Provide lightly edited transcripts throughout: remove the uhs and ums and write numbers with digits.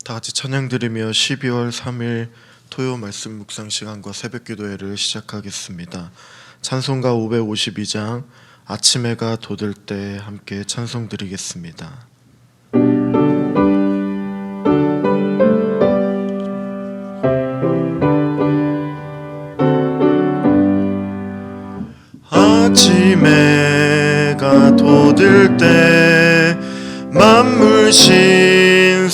다 같이 찬양 드리며 12월 3일 토요 말씀 묵상 시간과 새벽 기도회를 시작하겠습니다. 찬송가 552장 아침 해가 돋을 때 함께 찬송 드리겠습니다. 아침 해가 돋을 때 만물 신선하여라.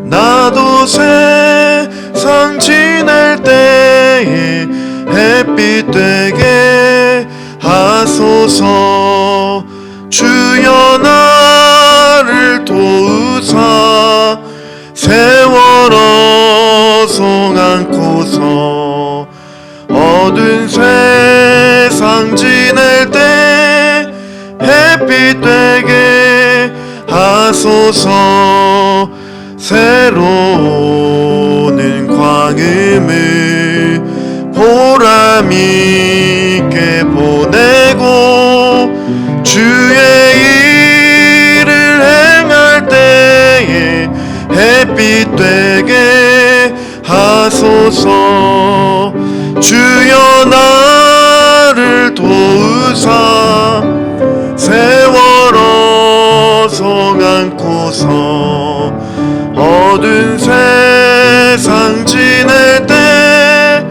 나도 세상 지낼 때에 햇빛 되게 하소서. 주여 나를 도우사 세월 어송 않고서 어두운 세상 지낼 때 햇빛 되게 하소서. 새로운 광음을 보람 있게 보내고 주의 일을 행할 때에 햇빛 되게 하소서. 주여 나를 도우사 세월 어송 않고서 어두운 세상 지낼 때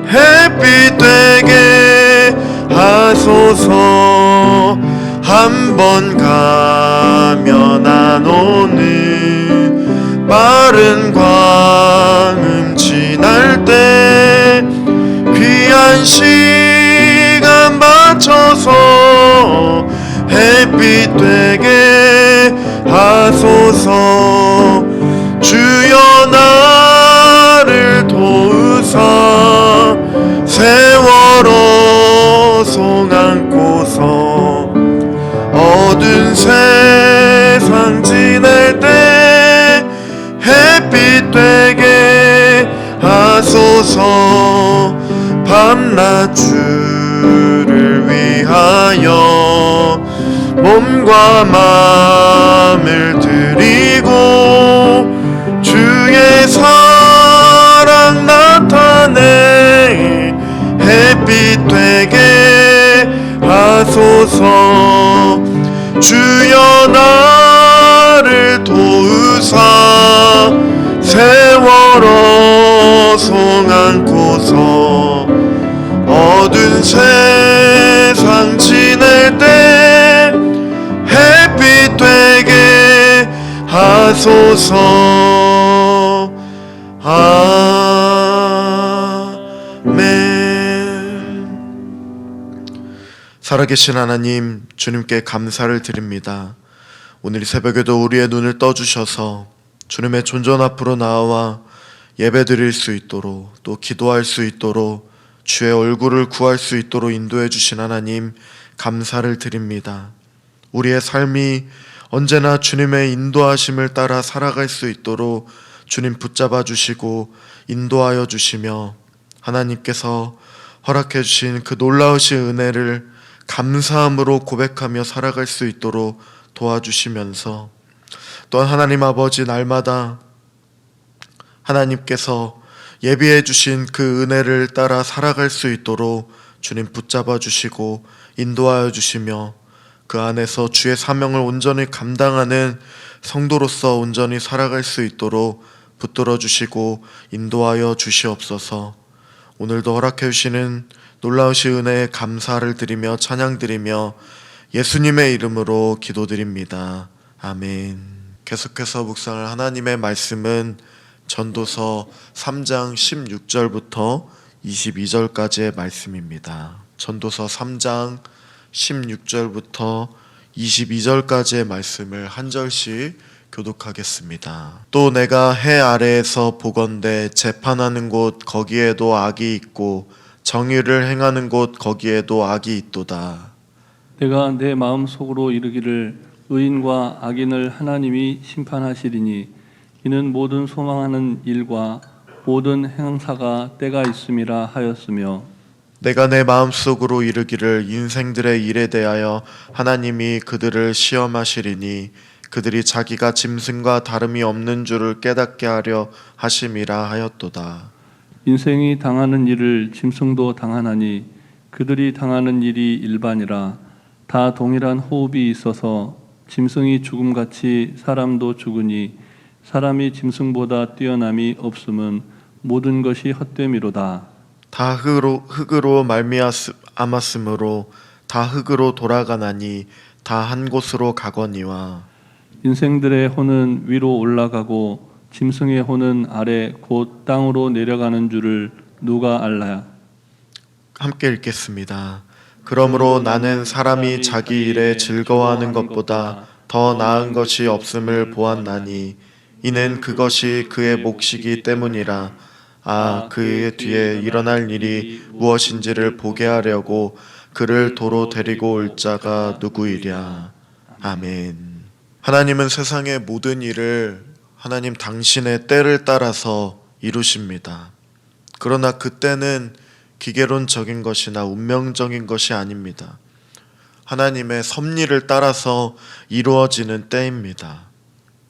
햇빛 되게 하소서. 한 번 가면 안 오는 빠른 광음 지날 때 귀한 시간 맞춰서 햇빛 되게 하소서. 주여 나를 도우사 세월 어송 않고서 어두운 세상 지낼 때 햇빛 되게 하소서. 밤낮 주를 위하여 몸과 마음을 드리고 주의 사랑 나타내 햇빛 되게 하소서. 주여 나를 도우사 세월 어송 않고서 어두운 세상 지낼 때 햇빛 되게 하소서. 아멘. 살아계신 하나님, 주님께 감사를 드립니다. 오늘 이 새벽에도 우리의 눈을 떠주셔서 주님의 존전 앞으로 나와 예배드릴 수 있도록 또 기도할 수 있도록 주의 얼굴을 구할 수 있도록 인도해 주신 하나님 감사를 드립니다. 우리의 삶이 언제나 주님의 인도하심을 따라 살아갈 수 있도록 주님 붙잡아 주시고 인도하여 주시며 하나님께서 허락해 주신 그 놀라우신 은혜를 감사함으로 고백하며 살아갈 수 있도록 도와주시면서 또한 하나님 아버지 날마다 하나님께서 예비해 주신 그 은혜를 따라 살아갈 수 있도록 주님 붙잡아 주시고 인도하여 주시며 그 안에서 주의 사명을 온전히 감당하는 성도로서 온전히 살아갈 수 있도록 붙들어 주시고 인도하여 주시옵소서. 오늘도 허락해 주시는 놀라우신 은혜에 감사를 드리며 찬양 드리며 예수님의 이름으로 기도드립니다. 아멘. 계속해서 묵상할 하나님의 말씀은 전도서 3장 16절부터 22절까지의 말씀입니다. 전도서 3장 16절부터 22절까지의 말씀을 한 절씩 교독하겠습니다. 또 내가 해 아래에서 보건대 재판하는 곳 거기에도 악이 있고 정의를 행하는 곳 거기에도 악이 있도다. 내가 내 마음속으로 이르기를 의인과 악인을 하나님이 심판하시리니 이는 모든 소망하는 일과 모든 행사가 때가 있음이라 하였으며 내가 내 마음속으로 이르기를 인생들의 일에 대하여 하나님이 그들을 시험하시리니 그들이 자기가 짐승과 다름이 없는 줄을 깨닫게 하려 하심이라 하였도다. 인생이 당하는 일을 짐승도 당하나니 그들이 당하는 일이 일반이라. 다 동일한 호흡이 있어서 짐승이 죽음같이 사람도 죽으니 사람이 짐승보다 뛰어남이 없음은 모든 것이 헛됨이로다. 다 흙으로 말미암았으므로 다 흙으로 돌아가나니 다 한 곳으로 가거니와. 인생들의 혼은 위로 올라가고 짐승의 혼은 아래 곧 땅으로 내려가는 줄을 누가 알라야. 함께 읽겠습니다. 그러므로 나는 사람이 자기 일에 즐거워하는 것보다 더 나은 것이 없음을 보았나니 이는 그것이 그의 몫이기 때문이라. 그의 뒤에 일어날 일이 무엇인지를 보게 하려고 그를 도로 데리고 올 자가 누구이랴. 아멘. 하나님은 세상의 모든 일을 하나님 당신의 때를 따라서 이루십니다. 그러나 그 때는 기계론적인 것이나 운명적인 것이 아닙니다. 하나님의 섭리를 따라서 이루어지는 때입니다.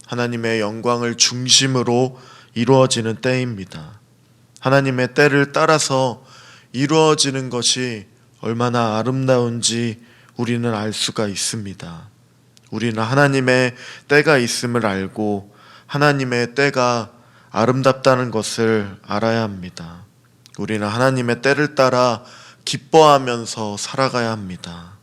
하나님의 영광을 중심으로 이루어지는 때입니다. 하나님의 때를 따라서 이루어지는 것이 얼마나 아름다운지 우리는 알 수가 있습니다. 우리는 하나님의 때가 있음을 알고 하나님의 때가 아름답다는 것을 알아야 합니다. 우리는 하나님의 때를 따라 기뻐하면서 살아가야 합니다.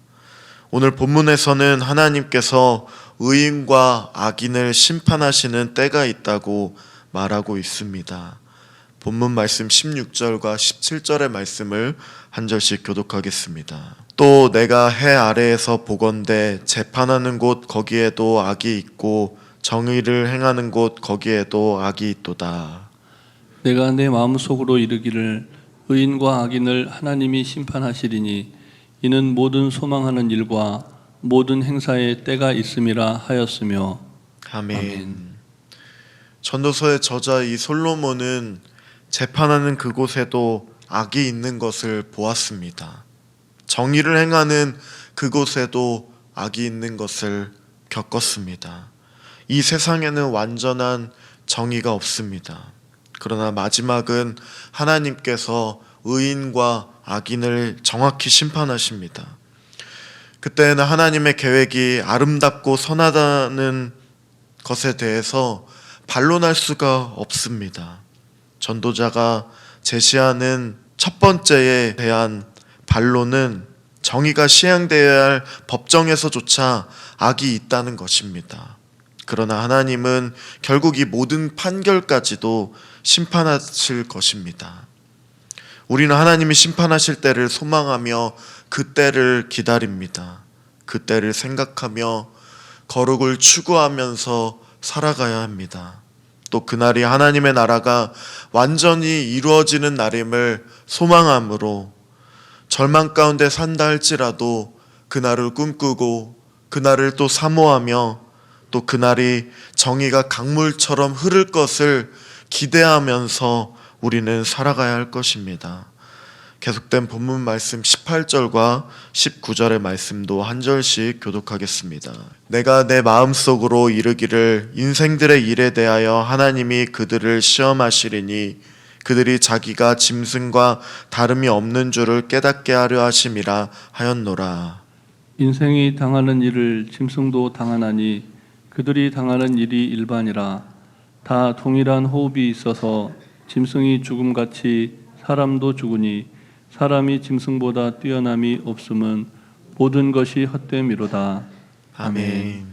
오늘 본문에서는 하나님께서 의인과 악인을 심판하시는 때가 있다고 말하고 있습니다. 본문 말씀 16절과 17절의 말씀을 한 절씩 교독하겠습니다. 또 내가 해 아래에서 보건대 재판하는 곳 거기에도 악이 있고 정의를 행하는 곳 거기에도 악이 있도다. 내가 내 마음속으로 이르기를 의인과 악인을 하나님이 심판하시리니 이는 모든 소망하는 일과 모든 행사에 때가 있음이라 하였으며. 아멘. 전도서의 저자 이 솔로몬은 재판하는 그곳에도 악이 있는 것을 보았습니다. 정의를 행하는 그곳에도 악이 있는 것을 겪었습니다. 이 세상에는 완전한 정의가 없습니다. 그러나 마지막은 하나님께서 의인과 악인을 정확히 심판하십니다. 그때는 하나님의 계획이 아름답고 선하다는 것에 대해서 반론할 수가 없습니다. 전도자가 제시하는 첫 번째에 대한 반론은 정의가 시행되어야 할 법정에서조차 악이 있다는 것입니다. 그러나 하나님은 결국 이 모든 판결까지도 심판하실 것입니다. 우리는 하나님이 심판하실 때를 소망하며 그 때를 기다립니다. 그 때를 생각하며 거룩을 추구하면서 살아가야 합니다. 또 그날이 하나님의 나라가 완전히 이루어지는 날임을 소망함으로 절망 가운데 산다 할지라도 그날을 꿈꾸고 그날을 또 사모하며 또 그날이 정의가 강물처럼 흐를 것을 기대하면서 우리는 살아가야 할 것입니다. 계속된 본문 말씀 18절과 19절의 말씀도 한 절씩 교독하겠습니다. 내가 내 마음속으로 이르기를 인생들의 일에 대하여 하나님이 그들을 시험하시리니 그들이 자기가 짐승과 다름이 없는 줄을 깨닫게 하려 하심이라 하였노라. 인생이 당하는 일을 짐승도 당하나니 그들이 당하는 일이 일반이라. 다 동일한 호흡이 있어서 짐승이 죽음같이 사람도 죽으니 사람이 짐승보다 뛰어남이 없음은 모든 것이 헛됨이로다. 아멘.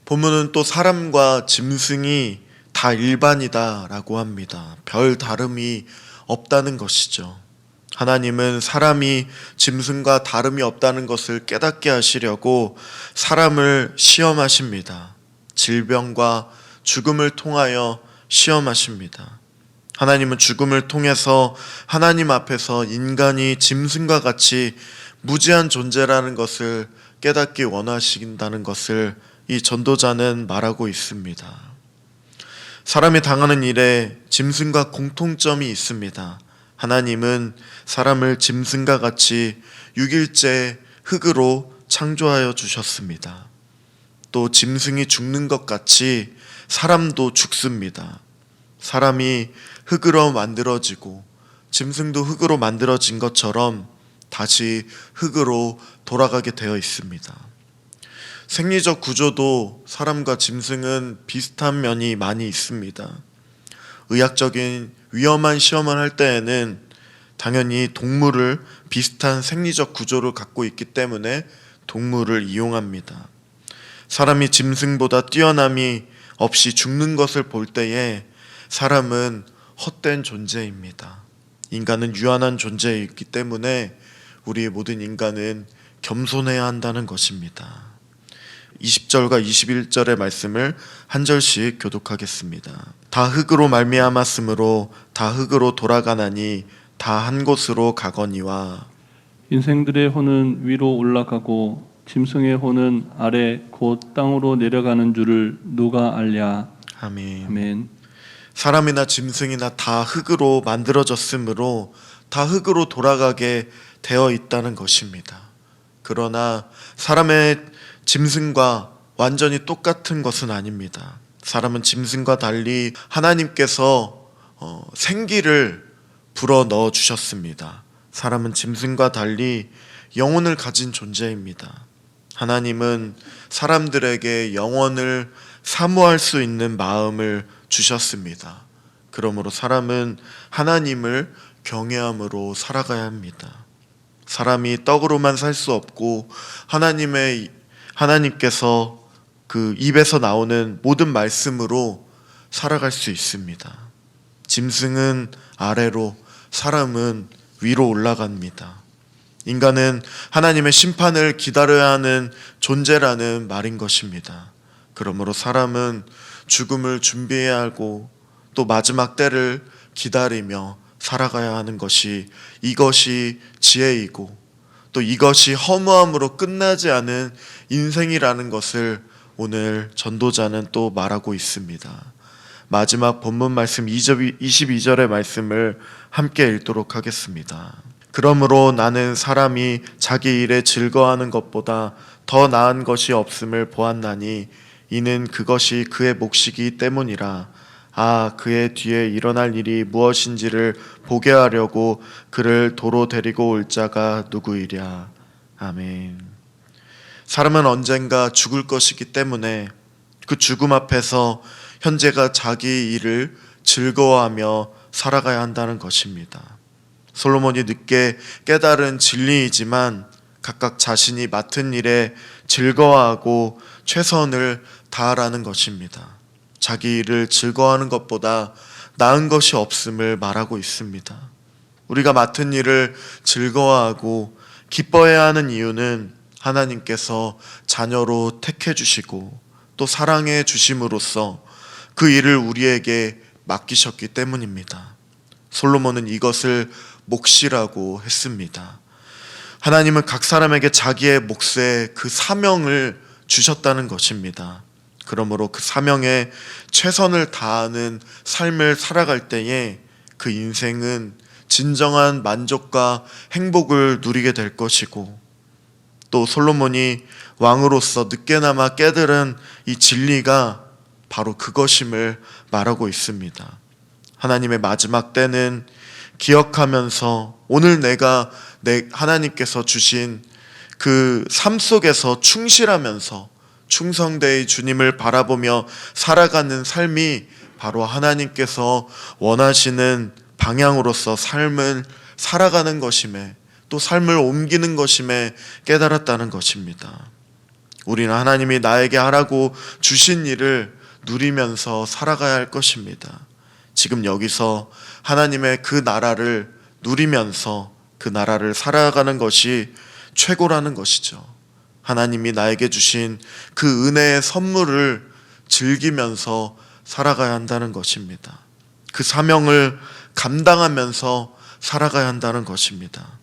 본문은 또 사람과 짐승이 다 일반이다라고 합니다. 별 다름이 없다는 것이죠. 하나님은 사람이 짐승과 다름이 없다는 것을 깨닫게 하시려고 사람을 시험하십니다. 질병과 죽음을 통하여 시험하십니다. 하나님은 죽음을 통해서 하나님 앞에서 인간이 짐승과 같이 무지한 존재라는 것을 깨닫기 원하신다는 것을 이 전도자는 말하고 있습니다. 사람이 당하는 일에 짐승과 공통점이 있습니다. 하나님은 사람을 짐승과 같이 6일째 흙으로 창조하여 주셨습니다. 또 짐승이 죽는 것 같이 사람도 죽습니다. 사람이 흙으로 만들어지고 짐승도 흙으로 만들어진 것처럼 다시 흙으로 돌아가게 되어 있습니다. 생리적 구조도 사람과 짐승은 비슷한 면이 많이 있습니다. 의학적인 위험한 시험을 할 때에는 당연히 동물을 비슷한 생리적 구조를 갖고 있기 때문에 동물을 이용합니다. 사람이 짐승보다 뛰어남이 없이 죽는 것을 볼 때에 사람은 헛된 존재입니다. 인간은 유한한 존재이기 때문에 우리의 모든 인간은 겸손해야 한다는 것입니다. 20절과 21절의 말씀을 한 절씩 교독하겠습니다. 다 흙으로 말미암았으므로 다 흙으로 돌아가나니 다 한 곳으로 가거니와. 인생들의 혼은 위로 올라가고 짐승의 혼은 아래 곧 땅으로 내려가는 줄을 누가 알랴. 아멘. 아멘. 사람이나 짐승이나 다 흙으로 만들어졌으므로 다 흙으로 돌아가게 되어 있다는 것입니다. 그러나 사람의 짐승과 완전히 똑같은 것은 아닙니다. 사람은 짐승과 달리 하나님께서 생기를 불어 넣어 주셨습니다. 사람은 짐승과 달리 영혼을 가진 존재입니다. 하나님은 사람들에게 영혼을 사모할 수 있는 마음을 주셨습니다. 그러므로 사람은 하나님을 경외함으로 살아가야 합니다. 사람이 떡으로만 살 수 없고 하나님께서 그 입에서 나오는 모든 말씀으로 살아갈 수 있습니다. 짐승은 아래로, 사람은 위로 올라갑니다. 인간은 하나님의 심판을 기다려야 하는 존재라는 말인 것입니다. 그러므로 사람은 죽음을 준비해야 하고 또 마지막 때를 기다리며 살아가야 하는 이것이 지혜이고 또 이것이 허무함으로 끝나지 않은 인생이라는 것을 오늘 전도자는 또 말하고 있습니다. 마지막 본문 말씀 22절의 말씀을 함께 읽도록 하겠습니다. 그러므로 나는 사람이 자기 일에 즐거워하는 것보다 더 나은 것이 없음을 보았나니 이는 그것이 그의 몫이기 때문이라. 그의 뒤에 일어날 일이 무엇인지를 보게 하려고 그를 도로 데리고 올 자가 누구이랴. 아멘. 사람은 언젠가 죽을 것이기 때문에 그 죽음 앞에서 현재가 자기 일을 즐거워하며 살아가야 한다는 것입니다. 솔로몬이 늦게 깨달은 진리이지만 각각 자신이 맡은 일에 즐거워하고 최선을 다하라는 것입니다. 자기 일을 즐거워하는 것보다 나은 것이 없음을 말하고 있습니다. 우리가 맡은 일을 즐거워하고 기뻐해야 하는 이유는 하나님께서 자녀로 택해 주시고 또 사랑해 주심으로써 그 일을 우리에게 맡기셨기 때문입니다. 솔로몬은 이것을 몫이라고 했습니다. 하나님은 각 사람에게 자기의 몫에 그 사명을 주셨다는 것입니다. 그러므로 그 사명에 최선을 다하는 삶을 살아갈 때에 그 인생은 진정한 만족과 행복을 누리게 될 것이고 또 솔로몬이 왕으로서 늦게나마 깨달은 이 진리가 바로 그것임을 말하고 있습니다. 하나님의 마지막 때는 기억하면서 오늘 내가 하나님께서 주신 그 삶 속에서 충실하면서 충성되이 주님을 바라보며 살아가는 삶이 바로 하나님께서 원하시는 방향으로서 삶을 살아가는 것임에 또 삶을 옮기는 것임에 깨달았다는 것입니다. 우리는 하나님이 나에게 하라고 주신 일을 누리면서 살아가야 할 것입니다. 지금 여기서 하나님의 그 나라를 누리면서 그 나라를 살아가는 것이 최고라는 것이죠. 하나님이 나에게 주신 그 은혜의 선물을 즐기면서 살아가야 한다는 것입니다. 그 사명을 감당하면서 살아가야 한다는 것입니다.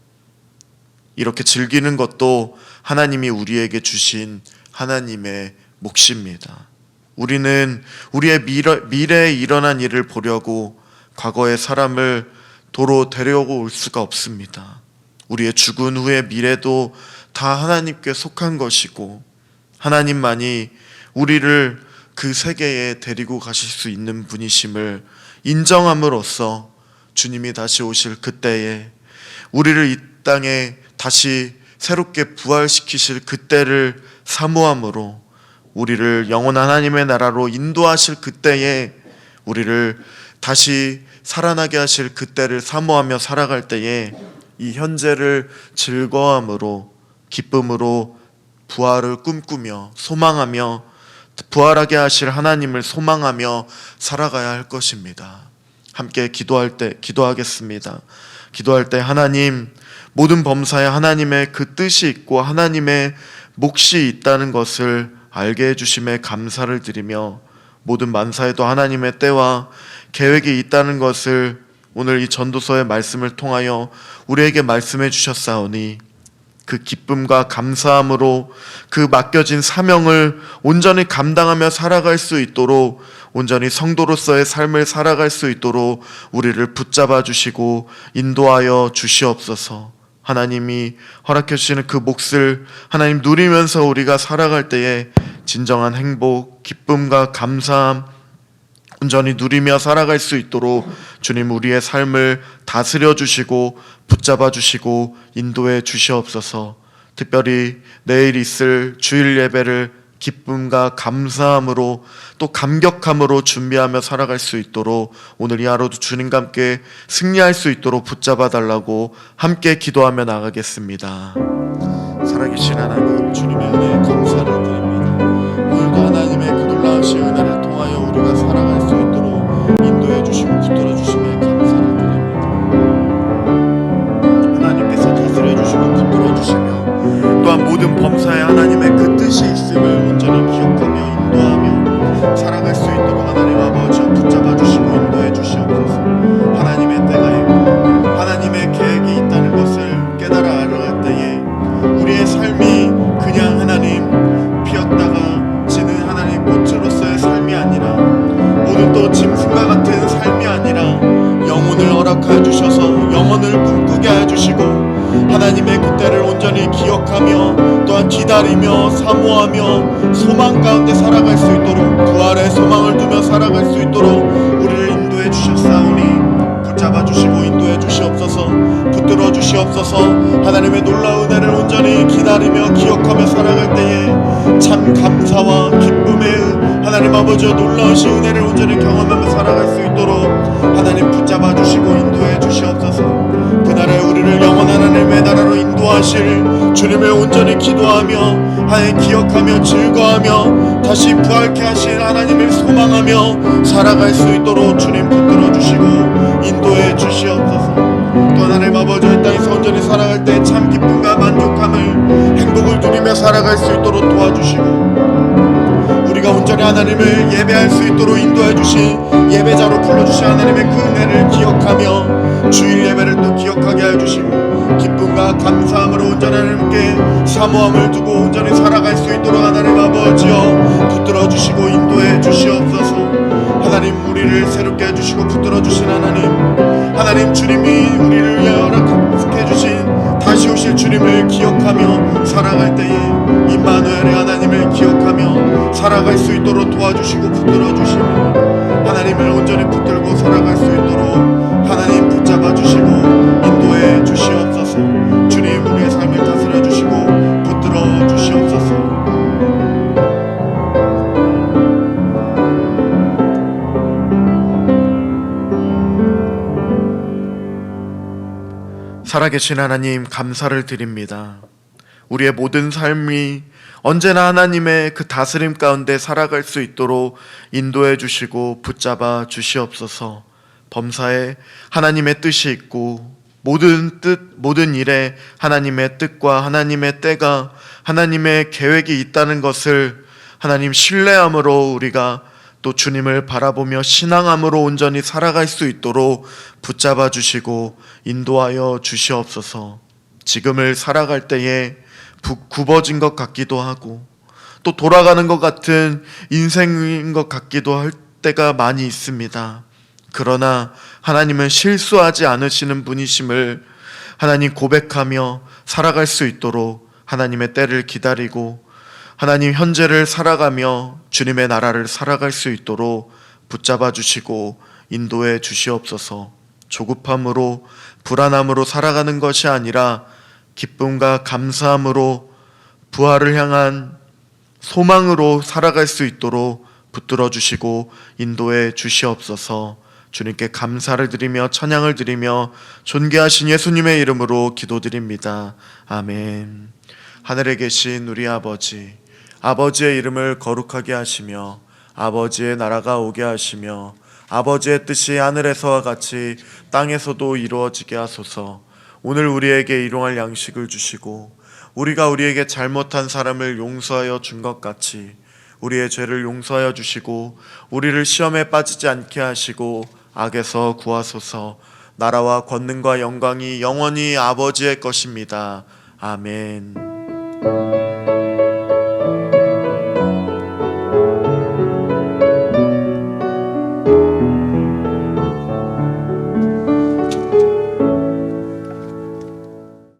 이렇게 즐기는 것도 하나님이 우리에게 주신 하나님의 몫입니다. 우리는 우리의 미래에 일어난 일을 보려고 과거의 사람을 도로 데려올 수가 없습니다. 우리의 죽은 후의 미래도 다 하나님께 속한 것이고 하나님만이 우리를 그 세계에 데리고 가실 수 있는 분이심을 인정함으로써 주님이 다시 오실 그때에 우리를 이 땅에 다시 새롭게 부활시키실 그때를 사모함으로 우리를 영원한 하나님의 나라로 인도하실 그때에 우리를 다시 살아나게 하실 그때를 사모하며 살아갈 때에 이 현재를 즐거움으로 기쁨으로 부활을 꿈꾸며 소망하며 부활하게 하실 하나님을 소망하며 살아가야 할 것입니다. 함께 기도하겠습니다. 기도할 때 하나님, 모든 범사에 하나님의 그 뜻이 있고 하나님의 몫이 있다는 것을 알게 해주심에 감사를 드리며 모든 만사에도 하나님의 때와 계획이 있다는 것을 오늘 이 전도서의 말씀을 통하여 우리에게 말씀해 주셨사오니 그 기쁨과 감사함으로 그 맡겨진 사명을 온전히 감당하며 살아갈 수 있도록 온전히 성도로서의 삶을 살아갈 수 있도록 우리를 붙잡아 주시고 인도하여 주시옵소서. 하나님이 허락해 주시는 그 몫을 하나님 누리면서 우리가 살아갈 때에 진정한 행복, 기쁨과 감사함 온전히 누리며 살아갈 수 있도록 주님 우리의 삶을 다스려 주시고 붙잡아 주시고 인도해 주시옵소서. 특별히 내일 있을 주일 예배를 기쁨과 감사함으로 또 감격함으로 준비하며 살아갈 수 있도록 오늘 이 하루도 주님과 함께 승리할 수 있도록 붙잡아 달라고 함께 기도하며 나가겠습니다. 살아계신 하나님, 주님의 은혜에 감사를 드립니다. 오늘도 하나님의 그 놀라우신 은혜를 통하여 우리가 살아갈 수 있도록 인도해 주시고 붙들어 주심에 감사를 드립니다. 하나님께서 다스려 주시고 붙들어 주시며 또한 모든 범사에 하나님의 그 뜻이 있음을 온전히 기억하며 인도하며 살아갈 수 있도록 하나님 아버지 붙잡아 주시고 인도해 주시옵소서. 하나님의 때가 있고 하나님의 계획이 있다는 것을 깨달아 알아갈 때에 우리의 삶이 그냥 하나님 피었다가 지는 하나님 꽃으로서의 삶이 아니라 모든 또 짐승과 같은 삶이 아니라 영혼을 허락하여 주셔서 영혼을 꿈꾸게 하여 주시고 하나님의 그때를 온전히 기억하며 또한 기다리며 사모하며 소망 가운데 살아갈 수 있도록 부활의 소망을 두며 살아갈 수 있도록 우리를 인도해 주셨사오니 붙잡아 주시고 인도해 주시옵소서. 붙들어 주시옵소서. 하나님의 놀라운 은혜를 온전히 기다리며 기억하며 살아갈 때에 참 감사와 기쁨의 하나님 아버지의 놀라우신 은혜를 온전히 경험하며 살아갈 수 있도록 하나님 붙잡아 주시고 인도해 주시옵소서. 그날에 우리를 영원한 하나님의 나라로 인도하실 주님을 온전히 기도하며 하나님 기억하며 즐거워하며 다시 부활케 하신 하나님을 소망하며 살아갈 수 있도록 주님 붙들어 주시고 인도해 주시옵소서. 또 하나님 아버지 이 땅에서 온전히 살아갈 때 참 기쁨과 만족함을 행복을 누리며 살아갈 수 있도록 도와주시고 우리가 온전히 하나님을 예배할 수 있도록 인도해 주신 예배자로 불러주신 하나님의 그 은혜를 기억하며 주일 예배를 또 기억하게 하여 주시고 기쁨과 감사함으로 온전히 하나님께 사모함을 두고 온전히 살아갈 수 있도록 하나님 아버지여 붙들어 주시고 인도해 주시옵소서. 하나님 우리를 새롭게 해주시고 붙들어 주신 하나님 주님이 우리를 허락해 주신 다시 오실 주님을 기억하며 살아갈 때에 임마누엘의 하나님을 기억하며 살아갈 수 있도록 도와주시고 붙들어 주시며 하나님을 온전히 붙들고 살아갈 수 있도록 하나님 붙잡아 주시고 인도해 주시옵소서. 주님 우리의 삶을 다스려 주시고 붙들어 주시옵소서. 살아계신 하나님 감사를 드립니다. 우리의 모든 삶이 언제나 하나님의 그 다스림 가운데 살아갈 수 있도록 인도해 주시고 붙잡아 주시옵소서. 범사에 하나님의 뜻이 있고 모든 일에 하나님의 뜻과 하나님의 때가 하나님의 계획이 있다는 것을 하나님 신뢰함으로 우리가 또 주님을 바라보며 신앙함으로 온전히 살아갈 수 있도록 붙잡아 주시고 인도하여 주시옵소서. 지금을 살아갈 때에 굽어진 것 같기도 하고 또 돌아가는 것 같은 인생인 것 같기도 할 때가 많이 있습니다. 그러나 하나님은 실수하지 않으시는 분이심을 하나님 고백하며 살아갈 수 있도록 하나님의 때를 기다리고 하나님, 현재를 살아가며 주님의 나라를 살아갈 수 있도록 붙잡아 주시고 인도해 주시옵소서. 조급함으로 불안함으로 살아가는 것이 아니라 기쁨과 감사함으로 부활을 향한 소망으로 살아갈 수 있도록 붙들어 주시고 인도해 주시옵소서. 주님께 감사를 드리며 찬양을 드리며 존귀하신 예수님의 이름으로 기도드립니다. 아멘. 하늘에 계신 우리 아버지, 아버지의 이름을 거룩하게 하시며 아버지의 나라가 오게 하시며 아버지의 뜻이 하늘에서와 같이 땅에서도 이루어지게 하소서. 오늘 우리에게 일용할 양식을 주시고 우리가 우리에게 잘못한 사람을 용서하여 준 것 같이 우리의 죄를 용서하여 주시고 우리를 시험에 빠지지 않게 하시고 악에서 구하소서. 나라와 권능과 영광이 영원히 아버지의 것입니다. 아멘.